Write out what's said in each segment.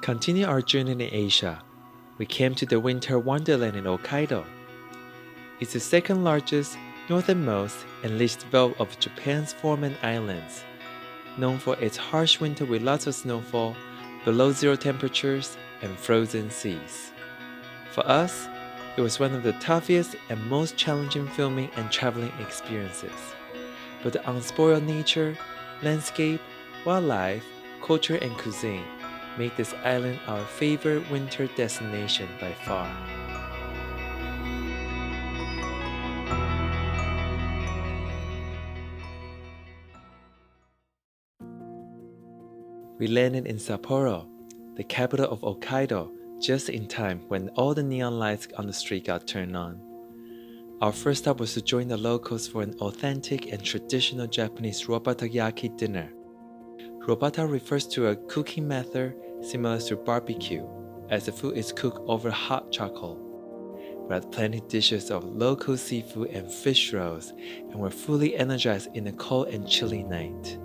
Continue our journey in Asia. We came to the winter wonderland in Hokkaido. It's the second largest, northernmost, and least developed of Japan's 4 main islands, known for its harsh winter with lots of snowfall, below zero temperatures, and frozen seas. For us, it was one of the toughest and most challenging filming and traveling experiences. But the unspoiled nature, landscape, wildlife, culture, and cuisine make this island our favorite winter destination by far. We landed in Sapporo, the capital of Hokkaido, just in time when all the neon lights on the street got turned on. Our first stop was to join the locals for an authentic and traditional Japanese robatayaki dinner. Robata refers to a cooking method similar to barbecue, as the food is cooked over hot charcoal. We had plenty of dishes of local seafood and fish rolls, and were fully energized in a cold and chilly night.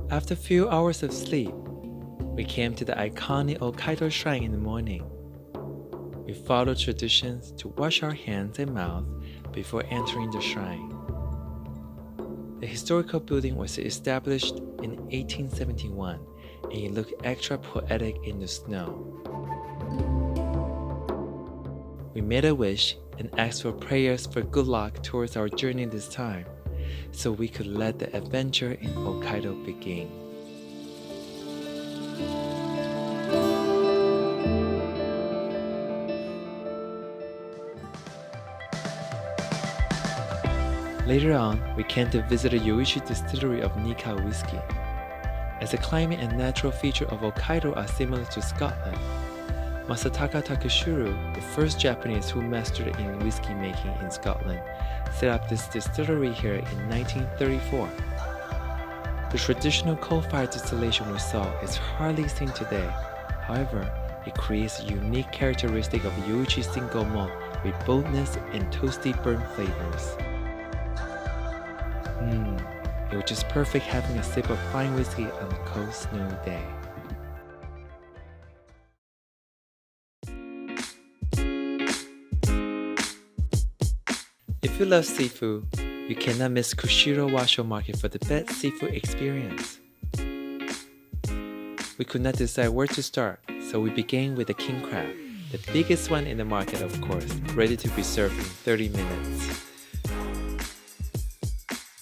After a few hours of sleep, we came to the iconic Hokkaido Shrine in the morning. We followed traditions to wash our hands and mouth before entering the shrine. The historical building was established in 1871, and it looked extra poetic in the snow. We made a wish and asked for prayers for good luck towards our journey this time, so we could let the adventure in Hokkaido begin. Later on, we came to visit a Yoichi distillery of Nikka whiskey. As the climate and natural feature of Hokkaido are similar to Scotland, Masataka Takeshuru, the first Japanese who mastered in whiskey making in Scotland, set up this distillery here in 1934. The traditional coal-fired distillation we saw is hardly seen today. However, it creates a unique characteristic of Yoichi single malt with boldness and toasty burnt flavors. It was just perfect having a sip of fine whiskey on a cold, snowy day. If you love seafood, you cannot miss Kushiro Washo Market for the best seafood experience. We could not decide where to start, so we began with the king crab, the biggest one in the market of course, ready to be served in 30 minutes.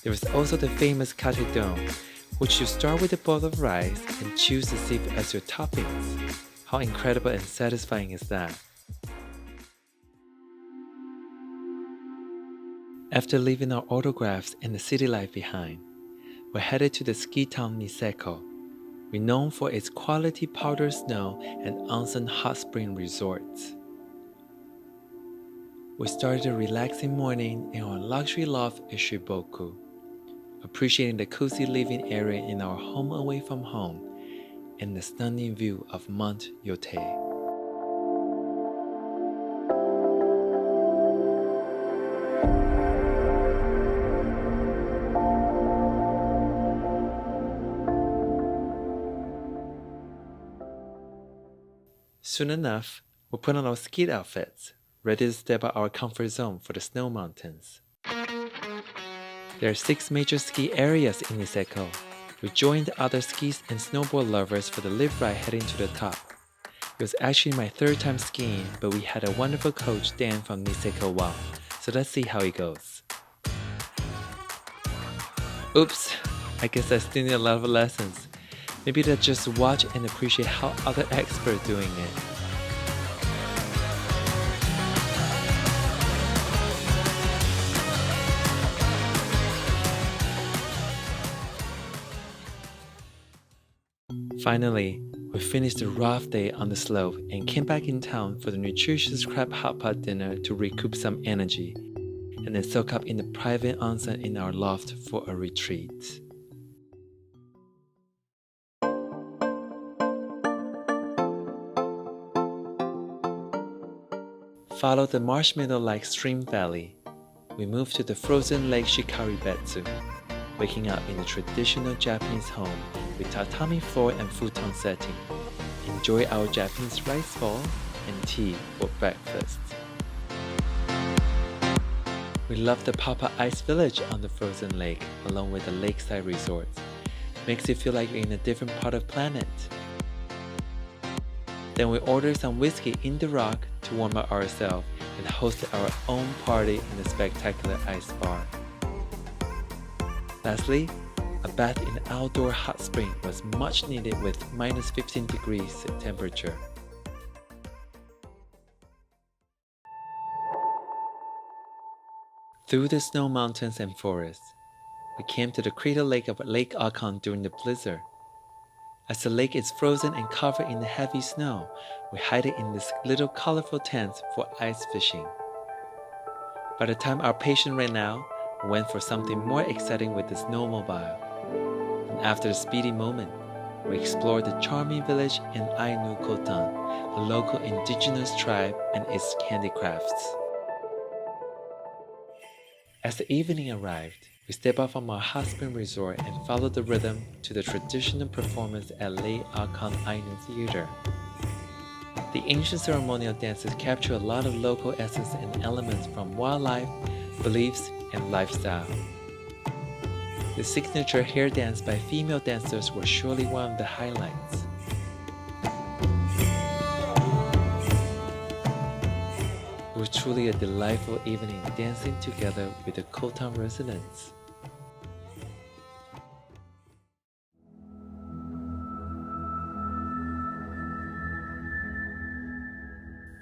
There was also the famous katedon, which you start with a bowl of rice and choose the seafood as your toppings. How incredible and satisfying is that? After leaving our autographs and the city life behind, we're headed to the ski town Niseko, renowned for its quality powdered snow and onsen hot spring resorts. We started a relaxing morning in our luxury loft at Shiboku, appreciating the cozy living area in our home away from home and the stunning view of Mount Yotei. Soon enough, we put on our ski outfits, ready to step out our comfort zone for the snow mountains. There are 6 major ski areas in Niseko. We joined the other skis and snowboard lovers for the lift ride heading to the top. It was actually my 3rd time skiing, but we had a wonderful coach, Dan from Niseko Wow, so let's see how it goes. Oops, I guess I still need a lot of lessons. Maybe let's just watch and appreciate how other experts are doing it. Finally, we finished a rough day on the slope and came back in town for the nutritious crab hot pot dinner to recoup some energy, and then soak up in the private onsen in our loft for a retreat. Follow the marshmallow-like stream valley, we moved to the frozen lake Shikaribetsu, waking up in a traditional Japanese home with tatami floor and futon setting. Enjoy our Japanese rice bowl and tea for breakfast. We love the Papa Ice Village on the frozen lake, along with the lakeside resorts. Makes you feel like you're in a different part of the planet. Then we ordered some whiskey in the rock to warm up ourselves and hosted our own party in the spectacular ice bar. Lastly, a bath in an outdoor hot spring was much needed with minus 15 degrees temperature. Through the snow mountains and forests, we came to the crater lake of Lake Akon during the blizzard. As the lake is frozen and covered in heavy snow, we hide it in this little colorful tents for ice fishing. By the time our patience ran out, we went for something more exciting with the snowmobile. And after the speedy moment, we explored the charming village in Ainu Kotan, the local indigenous tribe and its handicrafts. As the evening arrived, we stepped off from our hot spring resort and followed the rhythm to the traditional performance at Lake Akon Ainu Theater. The ancient ceremonial dances capture a lot of local essence and elements from wildlife, beliefs, and lifestyle. The signature hair dance by female dancers was surely one of the highlights. It was truly a delightful evening dancing together with the Kotan residents.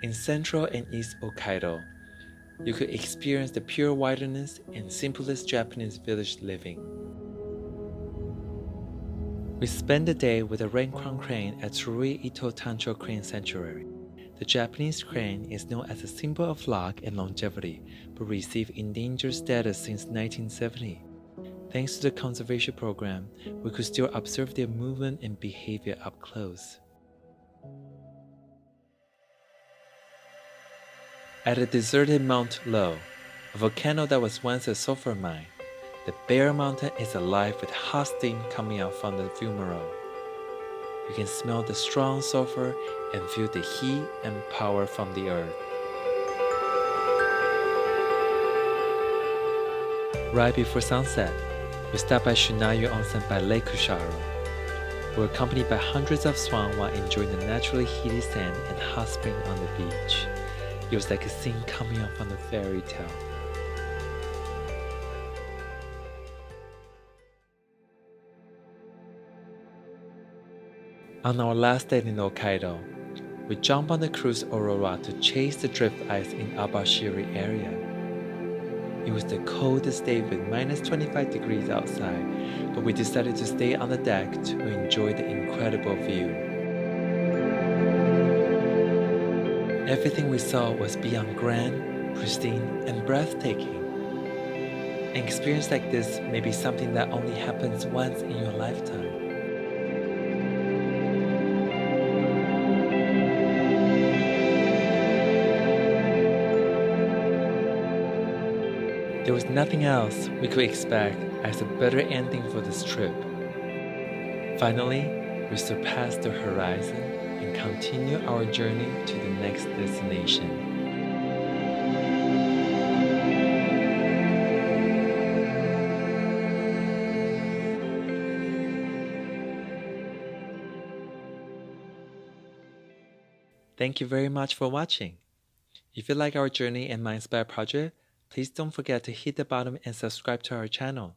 In central and east Hokkaido, you could experience the pure wilderness and simplest Japanese village living. We spent the day with a red-crown crane at Tsurui Ito Tancho Crane Sanctuary. The Japanese crane is known as a symbol of luck and longevity, but received endangered status since 1970. Thanks to the conservation program, we could still observe their movement and behavior up close. At the deserted Mount Low, a volcano that was once a sulfur mine, the bare mountain is alive with hot steam coming out from the fumarole. You can smell the strong sulfur and feel the heat and power from the earth. Right before sunset, we stopped by Shunayu Onsen by Lake Kusharo. We were accompanied by hundreds of swans while enjoying the naturally heated sand and hot spring on the beach. It was like a scene coming up from a fairy tale. On our last day in Hokkaido, we jumped on the cruise Aurora to chase the drift ice in Abashiri area. It was the coldest day with minus 25 degrees outside, but we decided to stay on the deck to enjoy the incredible view. Everything we saw was beyond grand, pristine, and breathtaking. An experience like this may be something that only happens once in your lifetime. There was nothing else we could expect as a better ending for this trip. Finally, we surpassed the horizon and continue our journey to the next destination. Thank you very much for watching. If you like our journey and my Inspire project, please don't forget to hit the button and subscribe to our channel.